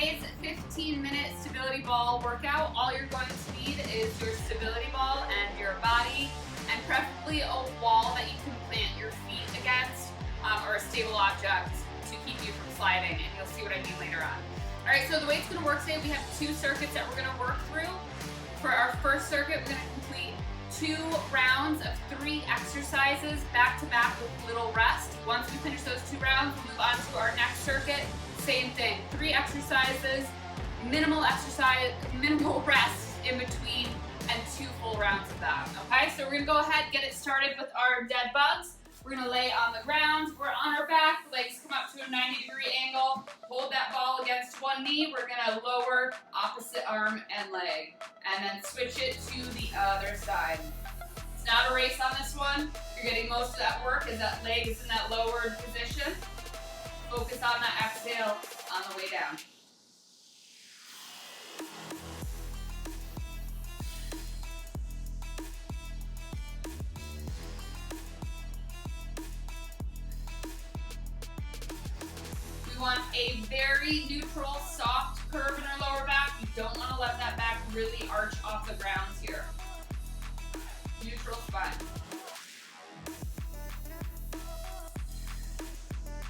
today's 15-minute stability ball workout, all you're going to need is your stability ball and your body, and preferably a wall that you can plant your feet against, or a stable object to keep you from sliding, and you'll see what I mean later on. All right, so the way it's gonna work today, we have 2 circuits that we're gonna work through. For our first circuit, we're gonna complete 2 rounds of 3 exercises back to back with little rest. Once we finish those 2 rounds, we'll move on to our next circuit. Same thing, 3 exercises, minimal rest in between, and 2 full rounds of that, okay? So we're gonna go ahead and get it started with our dead bugs. We're gonna lay on the ground, we're on our back, legs come up to a 90-degree angle, hold that ball against one knee, we're gonna lower opposite arm and leg, and then switch it to the other side. It's not a race on this one, you're getting most of that work as that leg is in that lowered position. Focus on that exhale on the way down. We want a very neutral, soft curve in our lower back. You don't want to let that back really arch off the ground here. Neutral spine.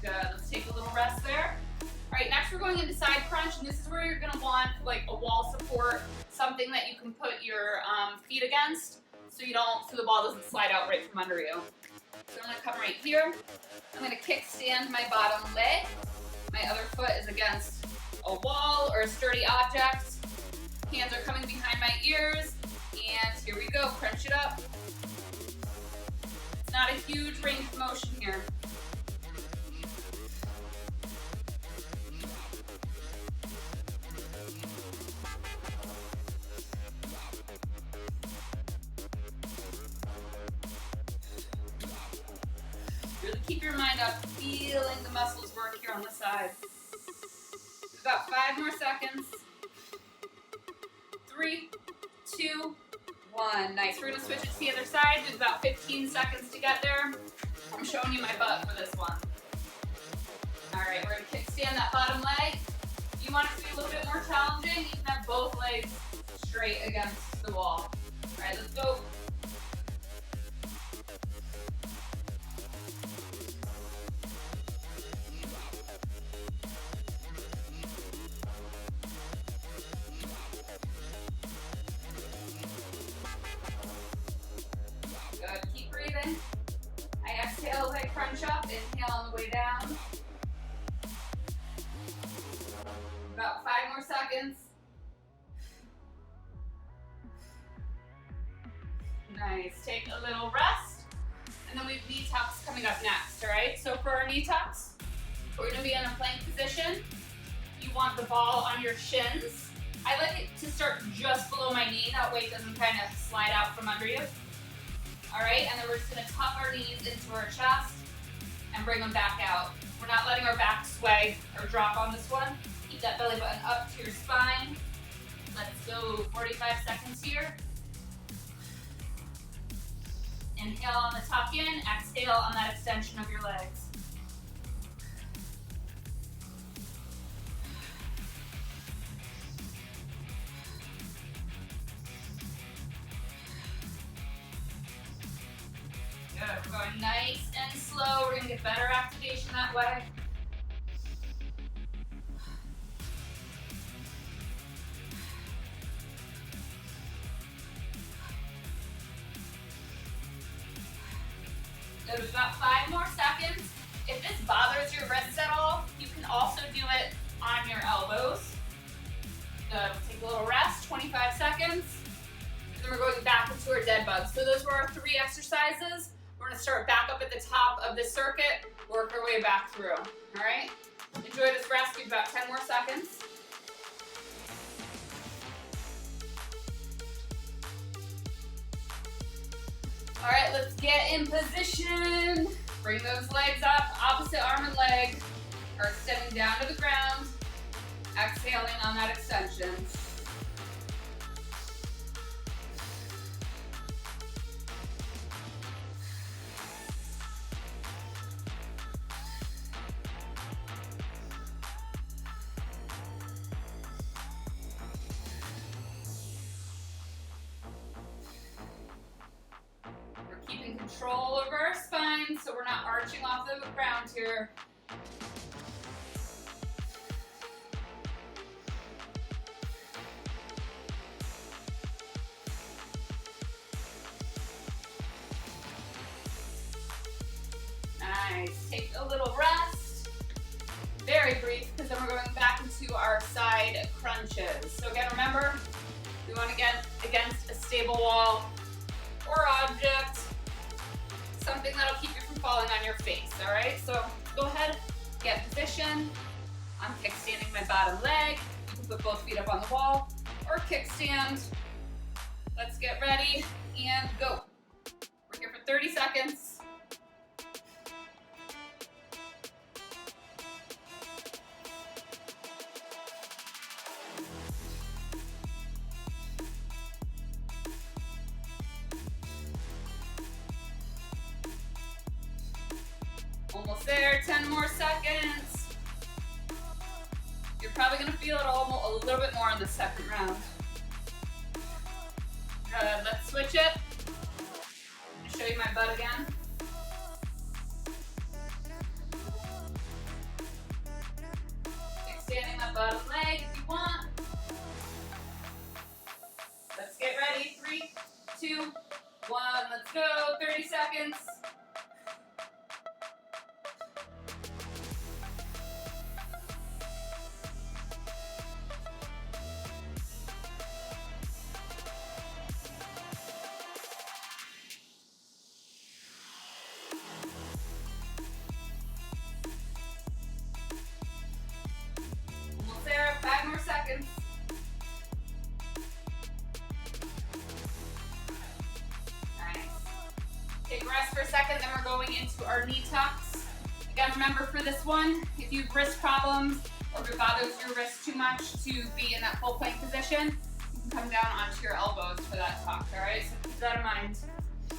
Good, let's take a little rest there. All right, next we're going into side crunch, and this is where you're gonna want like a wall support, something that you can put your feet against so the ball doesn't slide out right from under you. So I'm gonna come right here. I'm gonna kickstand my bottom leg. My other foot is against a wall or a sturdy object. Hands are coming behind my ears, and here we go, crunch it up. It's not a huge range of motion here. Really keep your mind up, feeling the muscles work here on the side. About 5 more seconds. 3, 2, 1. Nice. We're going to switch it to the other side. There's about 15 seconds to get there. I'm showing you my butt for this one. All right, we're going to kickstand that bottom leg. If you want it to be a little bit more challenging, you can have both legs straight against the wall. All right, let's go. I exhale as I crunch up, inhale on the way down. About 5 more seconds. Nice, take a little rest. And then we have knee tucks coming up next, all right? So for our knee tucks, we're gonna be in a plank position. You want the ball on your shins. I like it to start just below my knee, that way it doesn't kind of slide out from under you. All right, and then we're just gonna tuck our knees into our chest and bring them back out. We're not letting our back sway or drop on this one. Keep that belly button up to your spine. Let's go 45 seconds here. Inhale on the tuck in, exhale on that extension of your legs. Good, we're going nice and slow. We're gonna get better activation that way. Good, about 5 more seconds. If this bothers your wrists at all, you can also do it on your elbows. Good, we'll take a little rest, 25 seconds. Then we're going back into our dead bugs. So those were our 3 exercises. We're gonna start back up at the top of the circuit, work our way back through, all right? Enjoy this rest, give about 10 more seconds. All right, let's get in position. Bring those legs up, opposite arm and leg are extending down to the ground. Exhaling on that extension. control over our spine so we're not arching off the ground here. Nice. Take a little rest. Very brief, because then we're going back into our side crunches. So again, remember, we want to get against a stable wall or object, something that'll keep you from falling on your face, all right? So go ahead, get position. I'm kickstanding my bottom leg. You can put both feet up on the wall or kickstand. Let's get ready and go. We're here for 30 seconds. Almost there, 10 more seconds. You're probably gonna feel it a little bit more in the second round. Good, let's switch it. I'm gonna show you my butt again. Extending my bottom leg if you want. Let's get ready, 3, 2, 1, let's go, 30 seconds. There, 5 more seconds. Nice. Take a rest for a second, then we're going into our knee tucks. Again, remember for this one, if you have wrist problems or if it bothers your wrist too much to be in that full plank position, you can come down onto your elbows for that tuck, all right? So keep that in mind. All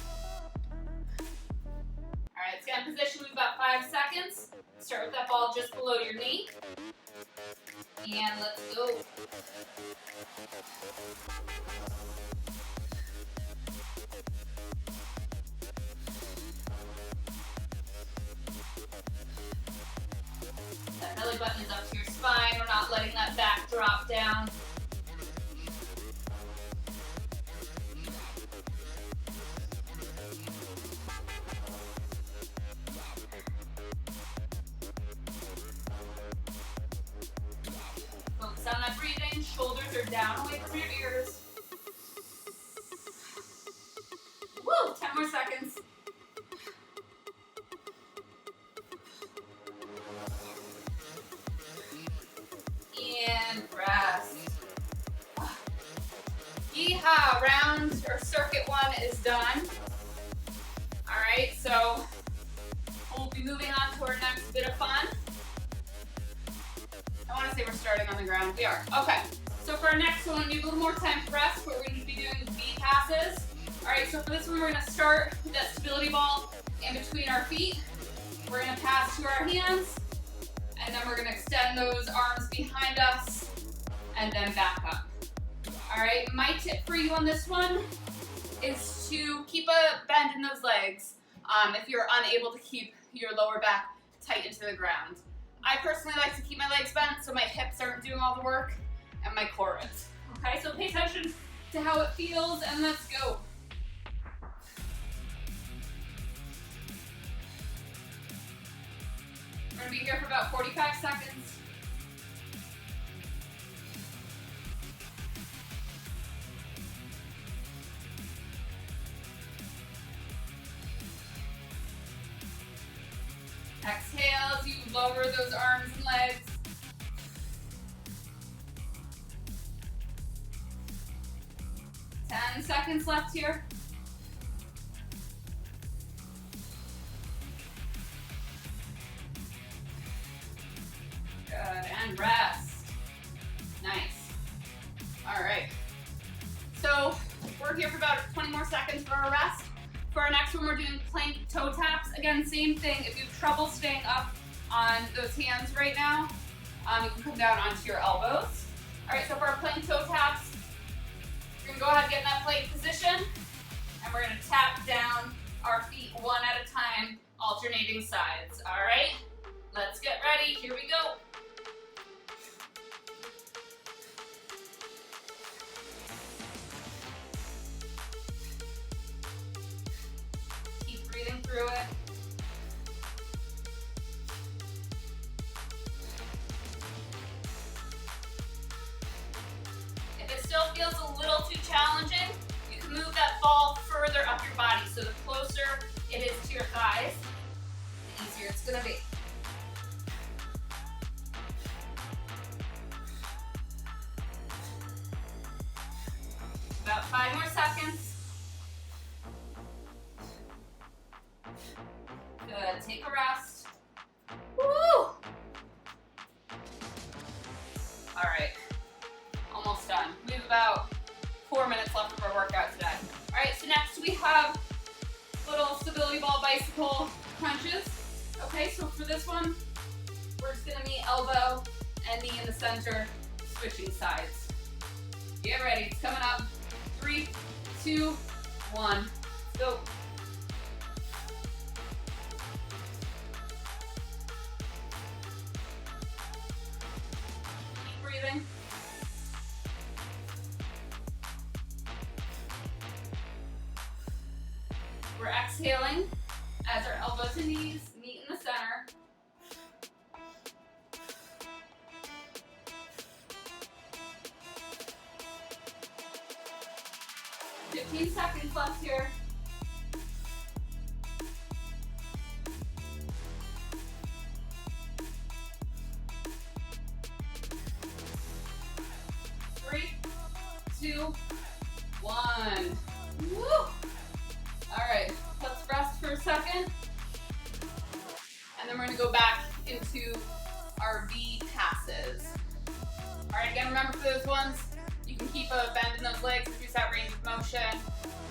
right, let's get in position. We've got 5 seconds. Start with that ball just below your knee. And let's go. That belly button is up to your spine. We're not letting that back drop down. Focus on that breathing. Shoulders are down away from your ears. Woo! 10 more seconds. And rest. Yeehaw! Round or circuit 1 is done. All right, so we'll be moving on to our next bit of fun. I want to say we're starting on the ground. We are. Okay. So for our next one, we need a little more time for rest, but we're going to be doing V passes. All right. So for this one, we're going to start with that stability ball in between our feet. We're going to pass to our hands, and then we're going to extend those arms behind us, and then back up. All right. My tip for you on this one is to keep a bend in those legs if you're unable to keep your lower back tight into the ground. I personally like to keep my legs bent so my hips aren't doing all the work and my core is. Okay, so pay attention to how it feels and let's go. We're gonna be here for about 45 seconds. Exhale as you lower those arms and legs. Ten seconds left here. Good, and rest. Nice. All right. So we're here for about 20 more seconds for our rest. For our next one, we're doing plank toe taps. Again, same thing. If you have trouble staying up on those hands right now, you can come down onto your elbows. All right, so for our plank toe taps, we're gonna go ahead and get in that plank position, and we're gonna tap down our feet one at a time, alternating sides. All right, let's get ready. Here we go. Keep breathing through it. If it still feels a little too challenging, you can move that ball further up your body. So the closer it is to your thighs, the easier it's gonna be. About 5 more seconds. Good, take a rest. Woo! All right, almost done. We have about 4 minutes left of our workout today. All right, so next we have little stability ball bicycle crunches. Okay, so for this one, we're just gonna meet elbow and knee in the center, switching sides. Get ready, it's coming up. 3, 2, 1, let's go. Keep breathing. We're exhaling as our elbows and knees meet in the center. Fifteen seconds left here. Three, 2, 1. Woo! All right, let's rest for a second. And then we're gonna go back into our V passes. All right, again, remember for those ones, you can keep a bend in those legs, increase that range of motion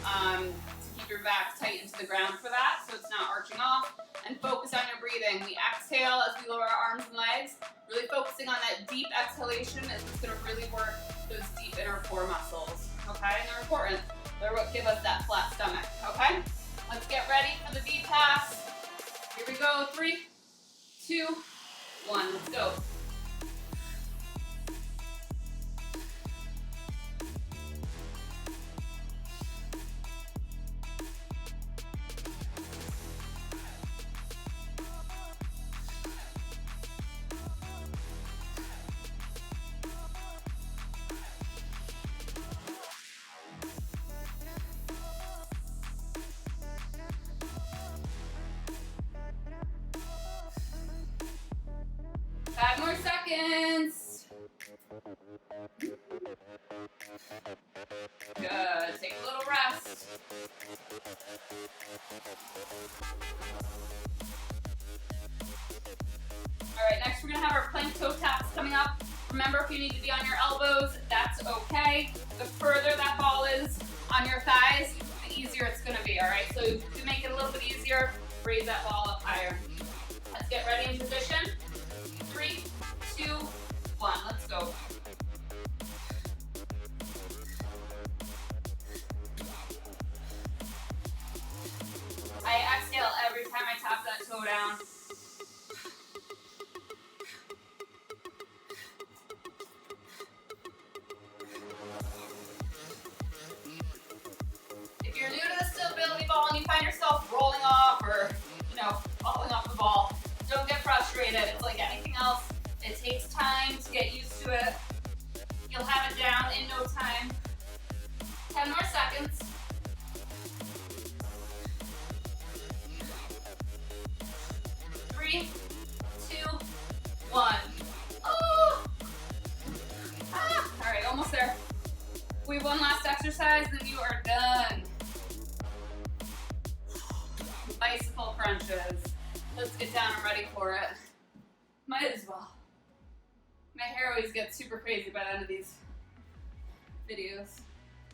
to keep your back tight into the ground for that, so it's not arching off. And focus on your breathing. We exhale as we lower our arms and legs, really focusing on that deep exhalation is what's gonna really work those deep inner core muscles, okay? And they're important. They're what give us that flat stomach, okay? Let's get ready for the V pass. Here we go, 3, 2, 1, let's go. Five more seconds. Good, take a little rest. All right, next we're gonna have our plank toe taps coming up. Remember, if you need to be on your elbows, that's okay. The further that ball is on your thighs, the easier it's gonna be, all right? So to make it a little bit easier, raise that ball up higher. Let's get ready in position. 3, 2, 1, let's go. I exhale every time I tap that toe down. If you're new to the stability ball and you find yourself rolling off or, falling off the ball, don't get frustrated. It's like anything else. It takes time to get used to it. You'll have it down in no time. 10 more seconds. Three, 2, 1. Oh! All right, almost there. We have one last exercise, then you are done. Bicycle crunches. Let's get down and ready for it. Might as well. My hair always gets super crazy by the end of these videos.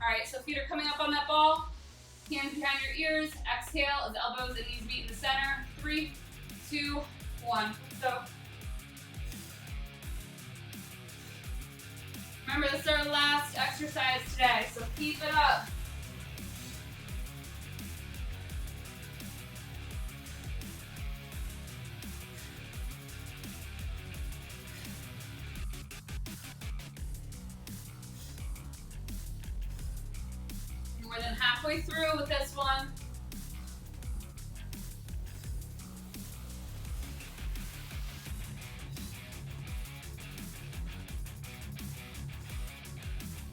All right, so feet are coming up on that ball. Hands behind your ears. Exhale as elbows and knees meet in the center. 3, 2, 1. So remember, this is our last exercise today, so keep it up. halfway through with this one.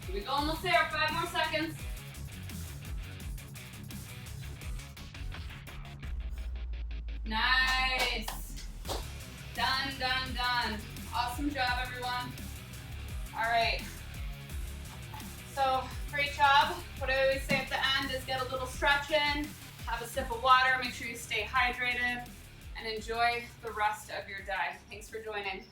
Here we go, almost there, 5 more seconds. Nice. Done, done, done. Awesome job, everyone. All right. So, great job. What I always say at the end is get a little stretch in, have a sip of water, make sure you stay hydrated, and enjoy the rest of your day. Thanks for joining.